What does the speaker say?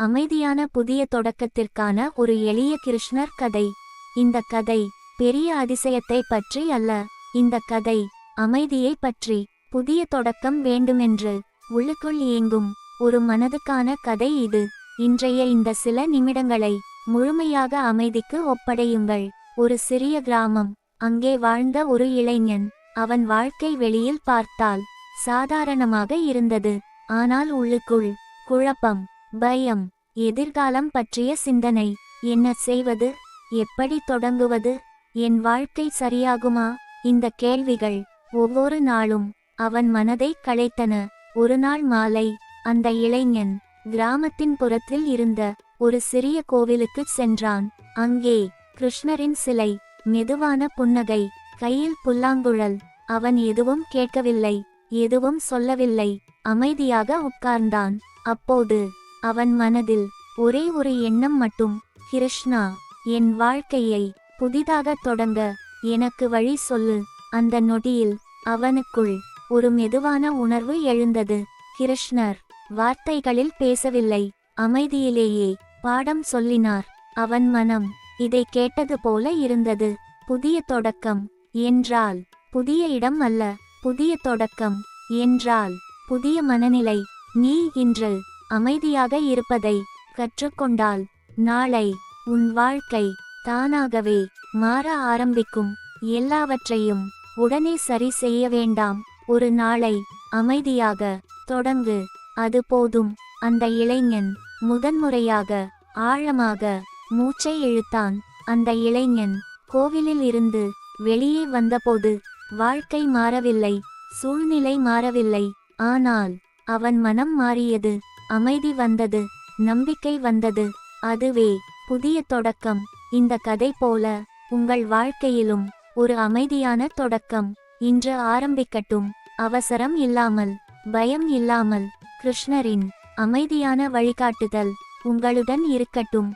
அமைதியான புதிய தொடக்கத்திற்கான ஒரு எளிய கிருஷ்ணர் கதை. இந்த கதை பெரிய அதிசயத்தை பற்றி அல்ல. இந்த கதை அமைதியை பற்றி. புதிய தொடக்கம் வேண்டுமென்று உள்ளுக்குள் இயங்கும் ஒரு மனதுக்கான கதை இது. இன்றைய இந்த சில நிமிடங்களை முழுமையாக அமைதிக்கு ஒப்படையுங்கள். ஒரு சிறிய கிராமம். அங்கே வாழ்ந்த ஒரு இளைஞன். அவன் வாழ்க்கை வெளியில் பார்த்தால் சாதாரணமாக இருந்தது. ஆனால் உள்ளுக்குள் குழப்பம், பயம், எதிர்காலம் பற்றிய சிந்தனை. என்ன செய்வது, எப்படி தொடங்குவது, என் வாழ்க்கை சரியாகுமா? இந்த கேள்விகள் ஒவ்வொரு நாளும் அவன் மனதை களைத்தன. ஒரு நாள் மாலை அந்த இளைஞன் கிராமத்தின் புறத்தில் இருந்த ஒரு சிறிய கோவிலுக்கு சென்றான். அங்கே கிருஷ்ணரின் சிலை, மெதுவான புன்னகை, கையில் புல்லாங்குழல். அவன் எதுவும் கேட்கவில்லை, எதுவும் சொல்லவில்லை, அமைதியாக உட்கார்ந்தான். அப்போது அவன் மனதில் ஒரே ஒரு எண்ணம் மட்டும், கிருஷ்ணா, என் வாழ்க்கையை புதிதாக தொடங்க எனக்கு வழி சொல்லு. அந்த நொடியில் அவனுக்குள் ஒரு மெதுவான உணர்வு எழுந்தது. கிருஷ்ணர் வார்த்தைகளில் பேசவில்லை, அமைதியிலேயே பாடம் சொல்லினார். அவன் மனம் இதை கேட்டது போல இருந்தது. புதிய தொடக்கம் என்றால் புதிய இடம் அல்ல, புதிய தொடக்கம் என்றால் புதிய மனநிலை. நீ இன்று அமைதியாக இருப்பதை கற்றுக்கொண்டால் நாளை உன் வாழ்க்கை தானாகவே மாற ஆரம்பிக்கும். எல்லாவற்றையும் உடனே சரி செய்ய வேண்டாம். ஒரு நாளை அமைதியாக தொடங்கு, அது போதும். அந்த இளைஞன் முதன்முறையாக ஆழமாக மூச்சை இழுத்தான். அந்த இளைஞன் கோவிலில் இருந்து வெளியே வந்தபோது வாழ்க்கை மாறவில்லை, சூழ்நிலை மாறவில்லை. ஆனால் அவன் மனம் மாறியது. அமைதி வந்தது, நம்பிக்கை வந்தது. அதுவே புதிய தொடக்கம். இந்த கதை போல உங்கள் வாழ்க்கையிலும் ஒரு அமைதியான தொடக்கம் இன்று ஆரம்பிக்கட்டும். அவசரம் இல்லாமல், பயம் இல்லாமல். கிருஷ்ணரின் அமைதியான வழிகாட்டுதல் உங்களுடன் இருக்கட்டும்.